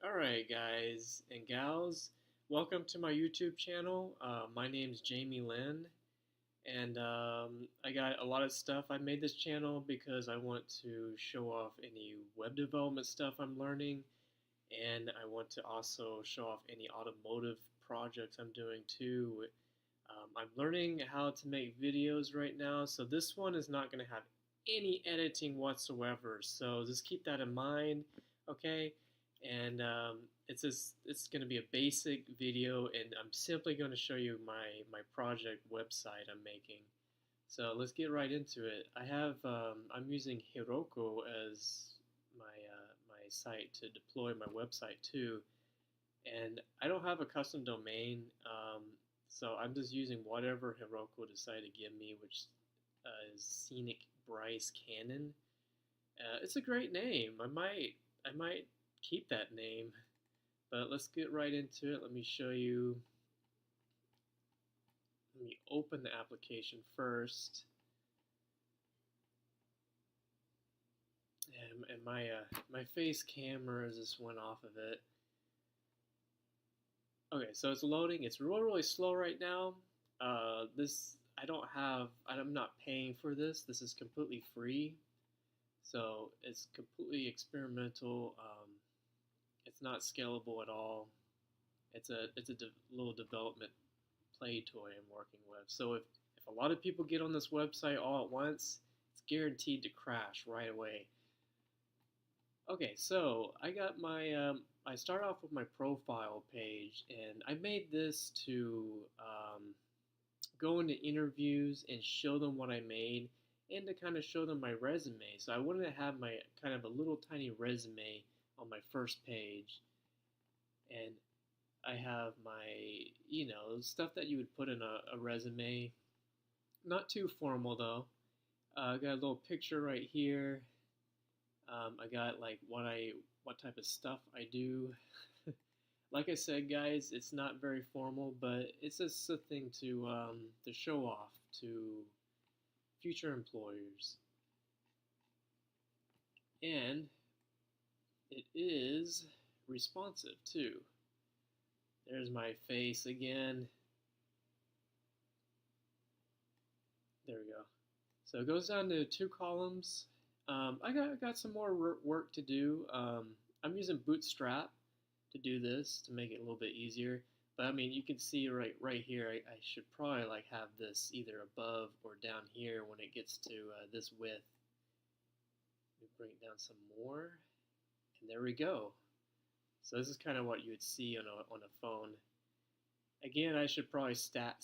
Alright, guys and gals, welcome to my YouTube channel. My name's Jamie Lynn, and I got a lot of stuff. I made this channel because I want to show off any web development stuff I'm learning, and I want to also show off any automotive projects I'm doing too. I'm learning how to make videos right now, so this one is not going to have any editing whatsoever. So just keep that in mind, okay? And it's going to be a basic video, and I'm simply going to show you my project website I'm making. So let's get right into it. I'm using Heroku as my site to deploy my website to, and I don't have a custom domain. So I'm just using whatever Heroku decided to give me, which is Scenic Bryce Cannon. It's a great name. I might keep that name, but let's get right into it. Let me show you. Let me open the application first, and my face camera just went off of it. Okay, so it's loading. It's really slow right now. This I don't have. I'm not paying for this. This is completely free, so it's completely experimental. It's not scalable at all. It's a little development play toy I'm working with. So if a lot of people get on this website all at once, it's guaranteed to crash right away. Okay, so I got I start off with my profile page, and I made this to go into interviews and show them what I made, and to kind of show them my resume. So I wanted to have my kind of a little tiny resume on my first page, and I have stuff that you would put in a resume. Not too formal though. I got a little picture right here. I got like what type of stuff I do. Like I said, guys, it's not very formal, but it's just a thing to show off to future employers. And it is responsive too. There's my face again. There we go. So it goes down to 2 columns. I got some more work to do. I'm using Bootstrap to do this to make it a little bit easier. But I mean, you can see right here. I should probably like have this either above or down here when it gets to this width. Let me bring it down some more, and there we go. So this is kind of what you would see on a phone. Again, I should probably stack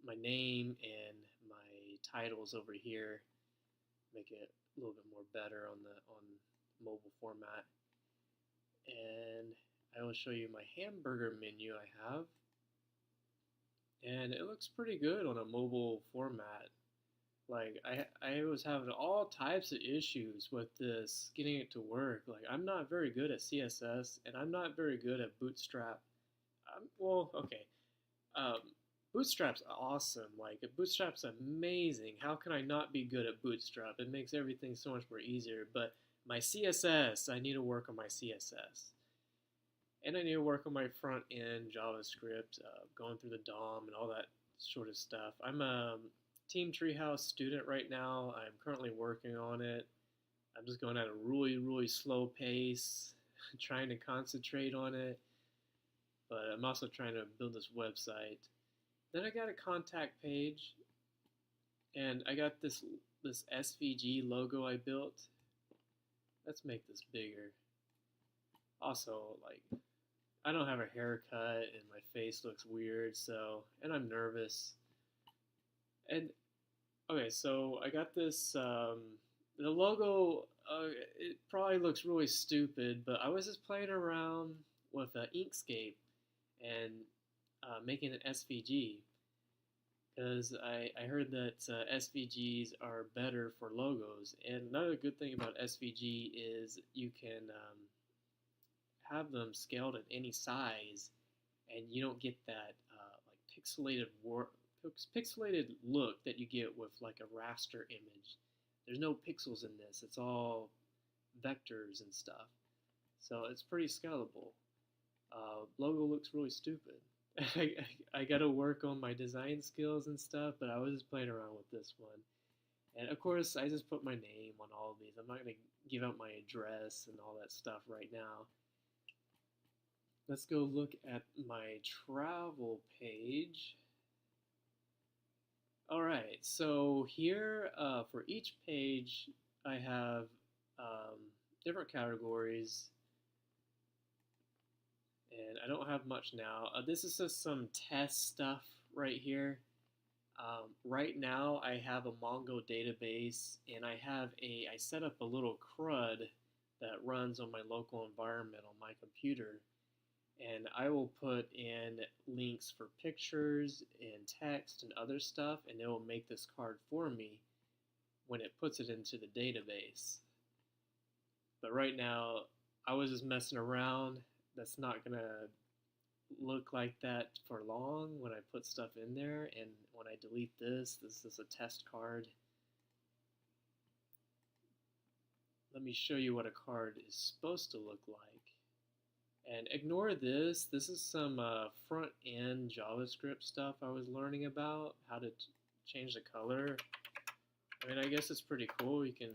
my name and my titles over here, make it a little bit more better on mobile format. And I will show you my hamburger menu I have, and it looks pretty good on a mobile format. Like I was having all types of issues with this getting it to work. Like I'm not very good at CSS, and I'm not very good at Bootstrap. Well, okay. Um, Bootstrap's awesome. Like Bootstrap's amazing. How can I not be good at Bootstrap? It makes everything so much more easier. But my CSS, I need to work on my CSS, and I need to work on my front end JavaScript, going through the DOM and all that sort of stuff. I'm a Team Treehouse student right now. I'm currently working on it. I'm just going at a really slow pace, trying to concentrate on it. But I'm also trying to build this website. Then I got a contact page, and I got this SVG logo I built. Let's make this bigger. Also, like, I don't have a haircut, and my face looks weird, and I'm nervous. And okay, so I got this. The logo, it probably looks really stupid, but I was just playing around with Inkscape and making an SVG, because I heard that SVGs are better for logos. And another good thing about SVG is you can have them scaled at any size, and you don't get that like pixelated look that you get with like a raster image. There's no pixels in this. It's all vectors and stuff. So it's pretty scalable. Logo looks really stupid. I gotta work on my design skills and stuff, but I was just playing around with this one. And of course, I just put my name on all of these. I'm not gonna give out my address and all that stuff right now. Let's go look at my travel page. All right, so here for each page, I have different categories, and I don't have much now. This is just some test stuff right here. Right now, I have a Mongo database, and I set up a little CRUD that runs on my local environment on my computer, and I will put in links for pictures and text and other stuff, and it will make this card for me when it puts it into the database. But right now, I was just messing around. That's not gonna look like that for long when I put stuff in there, and when I delete this is a test card. Let me show you what a card is supposed to look like. And ignore this. This is some front-end JavaScript stuff I was learning about, how to change the color. I mean, I guess it's pretty cool. You can,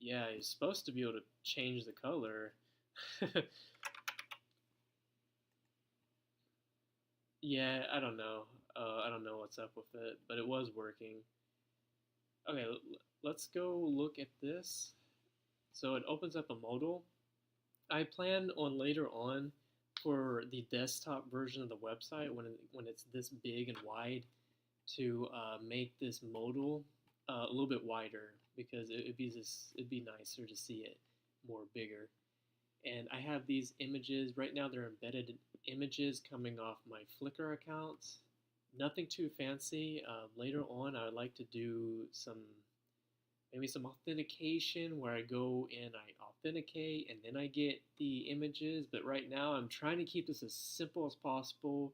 yeah, you're supposed to be able to change the color. Yeah, I don't know. I don't know what's up with it, but it was working. Okay, let's go look at this. So it opens up a modal. I plan on later on for the desktop version of the website when it's this big and wide to make this modal a little bit wider because it'd be nicer to see it more bigger. And I have these images right now. They're embedded images coming off my Flickr accounts. Nothing too fancy. Later on, I would like to do maybe some authentication where I go and I authenticate and then I get the images. But right now I'm trying to keep this as simple as possible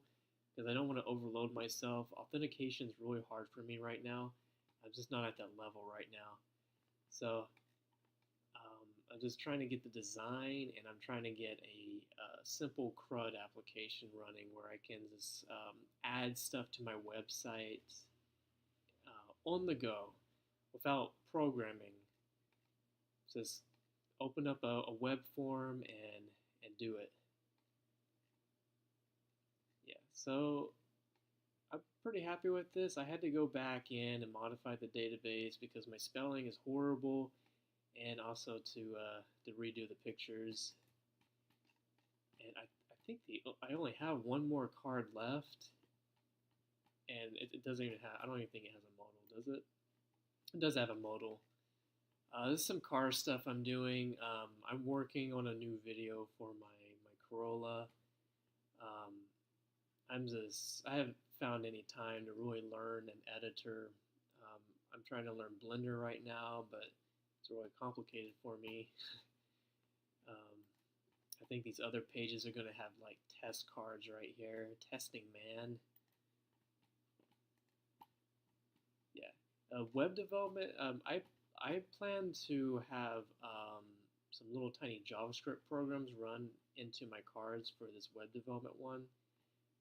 because I don't want to overload myself. Authentication is really hard for me right now. I'm just not at that level right now. So I'm just trying to get the design, and I'm trying to get a simple CRUD application running where I can just add stuff to my website on the go without programming. Just open up a web form and do it. Yeah, so I'm pretty happy with this. I had to go back in and modify the database because my spelling is horrible, and also to redo the pictures. And I think I only have one more card left, and it doesn't even have. I don't even think it has a modal, does it? It does have a modal. This is some car stuff I'm doing. I'm working on a new video for my Corolla. I haven't found any time to really learn an editor. I'm trying to learn Blender right now, but it's really complicated for me. I think these other pages are going to have like test cards right here. Testing man. Yeah. Web development. I plan to have some little tiny JavaScript programs run into my cards for this web development one.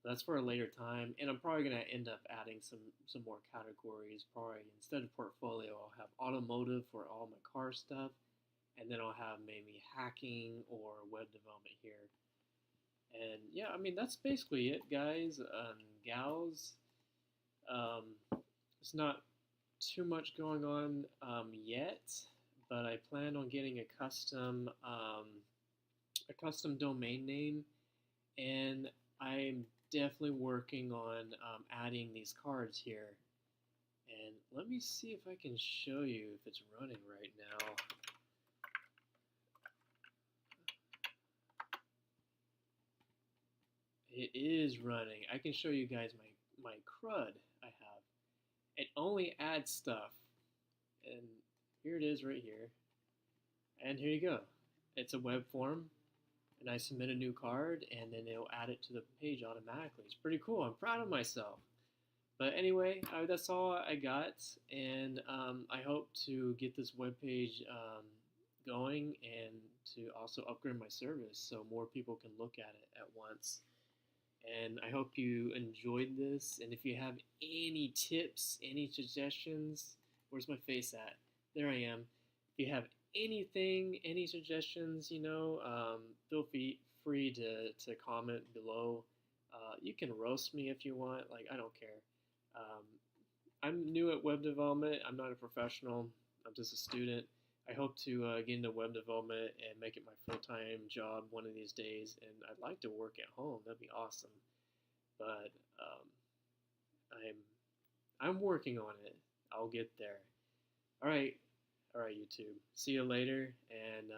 That's for a later time, and I'm probably going to end up adding some more categories. Probably instead of portfolio, I'll have automotive for all my car stuff, and then I'll have maybe hacking or web development here. And yeah, I mean, that's basically it, guys and gals. It's not too much going on yet, but I plan on getting a custom domain name, and I'm definitely working on adding these cards here. And let me see if I can show you if it's running right now. It is running. I can show you guys my CRUD I have. It only adds stuff. And here it is right here. And here you go. It's a web form. And I submit a new card, and then it'll add it to the page automatically. It's pretty cool. I'm proud of myself. But anyway, that's all I got, and I hope to get this webpage going and to also upgrade my service so more people can look at it at once. And I hope you enjoyed this. And if you have any tips, any suggestions, where's my face at? There I am. If you have anything, any suggestions, feel free to comment below. You can roast me if you want. Like, I don't care. Um, I'm new at web development. I'm not a professional. I'm just a student. I hope to get into web development and make it my full-time job one of these days. And I'd like to work at home. That'd be awesome. But I'm I'm working on it. I'll get there. All right, all right, YouTube. See you later, and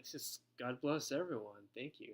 just God bless everyone. Thank you.